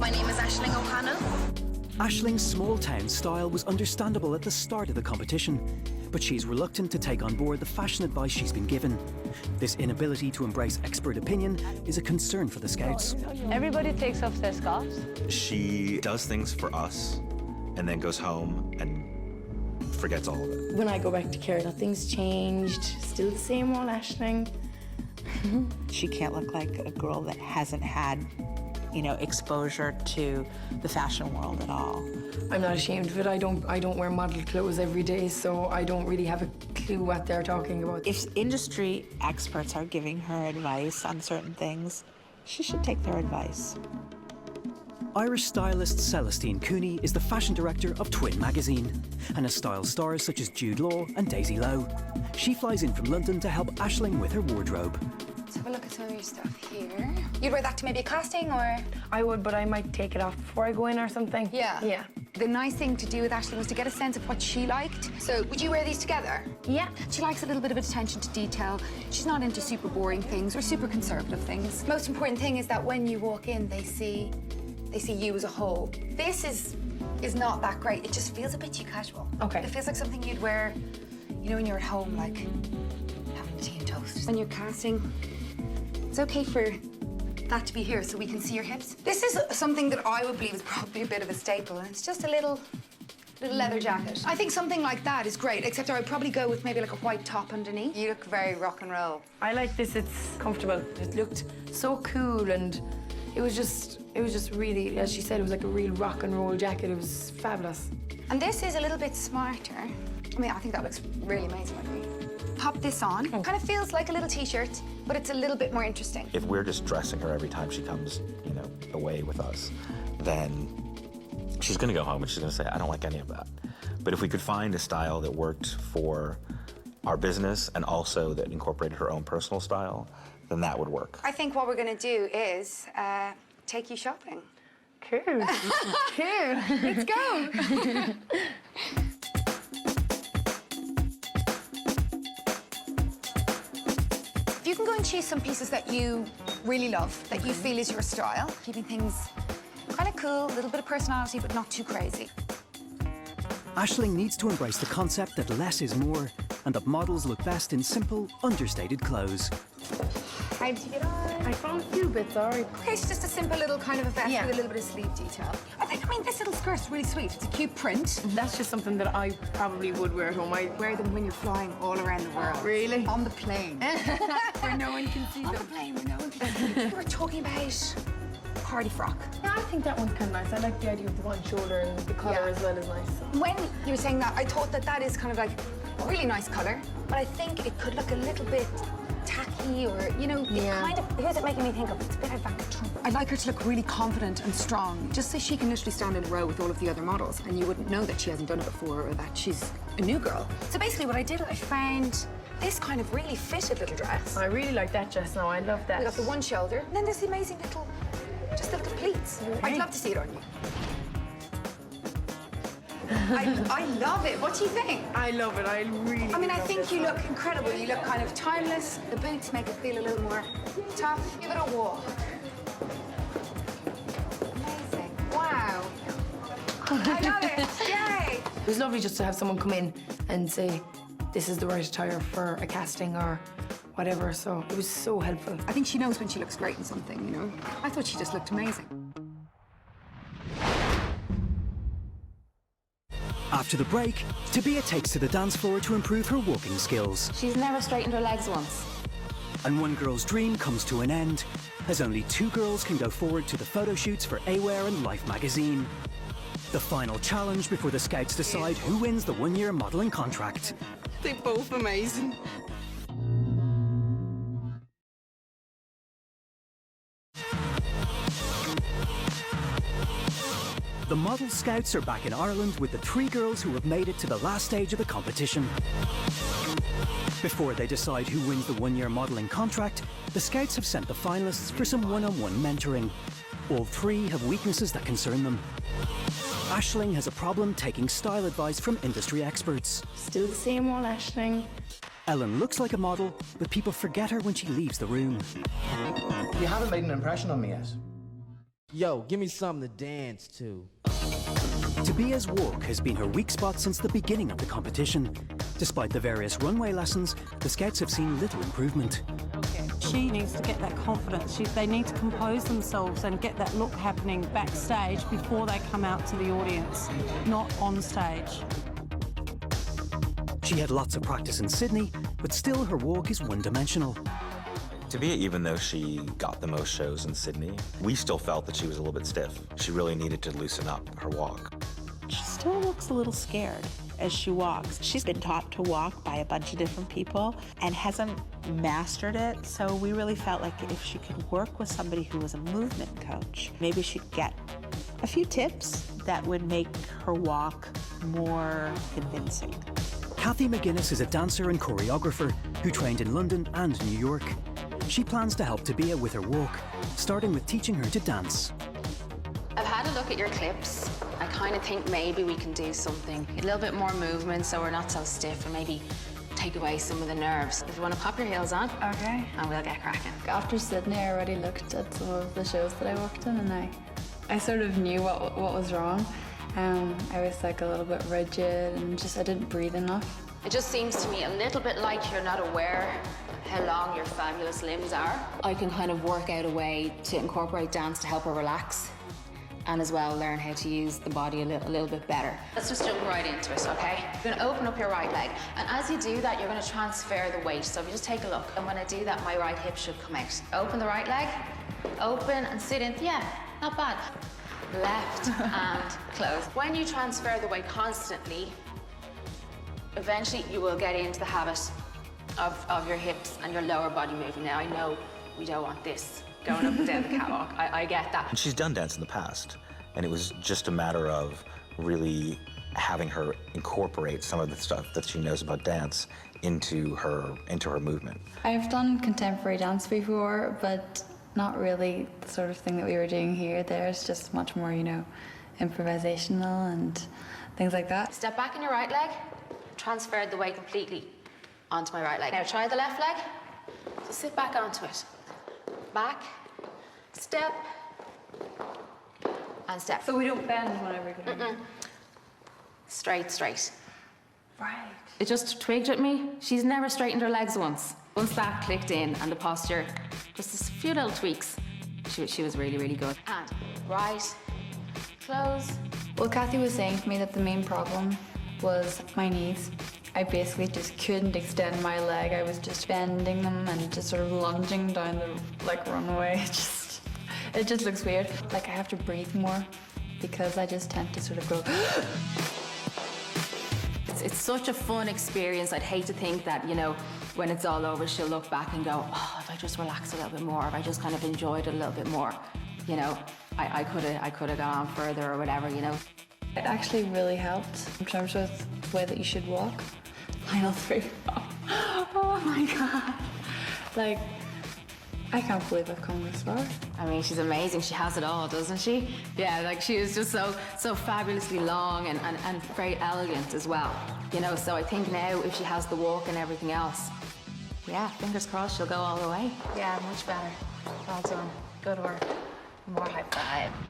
My name is Aisling O'Hanlon. Aisling's small-town style was understandable at the start of the competition, but she's reluctant to take on board the fashion advice she's been given. This inability to embrace expert opinion is a concern for the Scouts. Everybody takes off their scarves. She does things for us and then goes home and forgets all of it. When I go back to Kerry, nothing's changed. Still the same old Aisling. She can't look like a girl that hasn't had, you know, exposure to the fashion world at all. I'm not ashamed of it. I don't wear model clothes every day, so I don't really have a clue what they're talking about. If industry experts are giving her advice on certain things, she should take their advice. Irish stylist Celestine Cooney is the fashion director of Twin magazine and has styled stars such as Jude Law and Daisy Lowe. She flies in from London to help Aisling with her wardrobe. Let's have a look at some of your stuff here. You'd wear that to maybe a casting, or? I would, but I might take it off before I go in or something. Yeah. Yeah. The nice thing to do with Aisling was to get a sense of what she liked. So would you wear these together? Yeah. She likes a little bit of attention to detail. She's not into super boring things or super conservative things. Most important thing is that when you walk in, they see you as a whole. This is not that great. It just feels a bit too casual. Okay. It feels like something you'd wear, you know, when you're at home, like having tea and toast. When you're casting, it's okay for that to be here so we can see your hips. This is something that I would believe is probably a bit of a staple, and it's just a little leather jacket. I think something like that is great, except I would probably go with maybe like a white top underneath. You look very rock and roll. I like this. It's comfortable. It looked so cool, and it was just really, as she said, it was like a real rock and roll jacket. It was fabulous. And this is a little bit smarter. I mean, I think that looks really amazing on me. Pop this on. Kind of feels like a little t-shirt, but it's a little bit more interesting. If we're just dressing her every time she comes, you know, away with us, then she's gonna go home and she's gonna say, I don't like any of that. But if we could find a style that worked for our business and also that incorporated her own personal style, then that would work. I think what we're gonna do is take you shopping. Cool. Cool. Let's go. You can go and choose some pieces that you really love, that you feel is your style, keeping things kind of cool, a little bit of personality, but not too crazy. Aisling needs to embrace the concept that less is more and that models look best in simple, understated clothes. How did you get on? I found a few bits, alright. Okay, it's just a simple little kind of a vest Yeah. with a little bit of sleeve detail. I mean, this little skirt's really sweet. It's a cute print. That's just something that I probably would wear at home. I Wear them when you're flying all around the world. Really? On the plane. where no one can see On the them. plane where no one can see. We were talking about party frock. Yeah, I think that one's kind of nice. I like the idea of the one shoulder and the colour Yeah. as well is nice. When you were saying that, I thought that that is kind of like a really nice color, but I think it could look a little bit tacky or, you know, it kind of, who's it making me think of? It's a bit like Ivanka Trump. I'd like her to look really confident and strong, just so she can literally stand in a row with all of the other models, and you wouldn't know that she hasn't done it before or that she's a new girl. So basically what I did, I found this kind of really fitted little dress. I really like that dress now. I love that. We got the one shoulder, and then there's the amazing little, just the little pleats. I'd love to see it on you. I love it. What do you think? I love it. I really I mean, I love think this you one. look incredible. You look kind of timeless. The boots make it feel a little more tough. Give it a walk. Amazing. Wow. I love it. Yay. It was lovely just to have someone come in and say, this is the right attire for a casting or whatever. So it was so helpful. I think she knows when she looks great in something, you know? I thought she just looked amazing. After the break, Tabia takes to the dance floor to improve her walking skills. She's never straightened her legs once. And one girl's dream comes to an end, as only 2 girls can go forward to the photo shoots for Aware and Life magazine. The final challenge before the Scouts decide who wins the 1-year modelling contract. They're both amazing. The Model Scouts are back in Ireland with the 3 girls who have made it to the last stage of the competition. Before they decide who wins the 1-year modelling contract, the Scouts have sent the finalists for some one-on-one mentoring. All 3 have weaknesses that concern them. Aisling has a problem taking style advice from industry experts. Still the same old Aisling. Ellen looks like a model, but people forget her when she leaves the room. You haven't made an impression on me yet. Yo, give me something to dance to. Tabia's walk has been her weak spot since the beginning of the competition. Despite the various runway lessons, the Scouts have seen little improvement. She needs to get that confidence. They need to compose themselves and get that look happening backstage before they come out to the audience, not on stage. She had lots of practice in Sydney, but still her walk is one-dimensional. Tabia, even though she got the most shows in Sydney, we still felt that she was a little bit stiff. She really needed to loosen up her walk. She still looks a little scared as she walks. She's been taught to walk by a bunch of different people and hasn't mastered it, so we really felt like if she could work with somebody who was a movement coach, maybe she'd get a few tips that would make her walk more convincing. Kathy McGuinness is a dancer and choreographer who trained in London and New York. She plans to help Tabia with her walk, starting with teaching her to dance. I've had a look at your clips. I kind of think maybe we can do something. A little bit more movement so we're not so stiff, and maybe take away some of the nerves. If you want to pop your heels on, Okay. and we'll get cracking. After Sydney, I already looked at some of the shows that I worked in, and I sort of knew what was wrong. I was like a little bit rigid, and I didn't breathe enough. It just seems to me a little bit like you're not aware how long your fabulous limbs are. I can kind of work out a way to incorporate dance to help her relax, and as well learn how to use the body a little bit better. Let's just jump right into it, okay? You're gonna open up your right leg, and as you do that, you're gonna transfer the weight. So if you just take a look, and when I do that, my right hip should come out. Open the right leg, open and sit in. Yeah, not bad. Left and close. When you transfer the weight constantly, eventually you will get into the habit of your hips and your lower body moving. Now, I know we don't want this going up and down the catwalk. I get that. And she's done dance in the past, and it was just a matter of really having her incorporate some of the stuff that she knows about dance into her movement. I've done contemporary dance before, but not really the sort of thing that we were doing here. There's just much more, improvisational and things like that. Step back in your right leg, transfer the weight completely onto my right leg. Now try the left leg, so sit back onto it. Back, step, and step. So we don't bend whenever we go. Straight, straight. Right. It just twigged at me. She's never straightened her legs once. Once that clicked in and the posture, just a few little tweaks, she was really, really good. And right, close. Well, Kathy was saying to me that the main problem was my knees. I basically just couldn't extend my leg. I was just bending them and just sort of lunging down the runway. It just looks weird. Like I have to breathe more because I just tend to sort of go. It's such a fun experience. I'd hate to think that, when it's all over, she'll look back and go, oh, if I just relaxed a little bit more, if I just kind of enjoyed it a little bit more, I could have gone on further or whatever, It actually really helped in terms of the way that you should walk. Final 3. Oh my God. Like, I can't believe I've come this far. I mean, she's amazing. She has it all, doesn't she? Yeah, like she is just so fabulously long and very elegant as well. So I think now if she has the walk and everything else, yeah, fingers crossed she'll go all the way. Yeah, much better. Well done. Good work. More high five.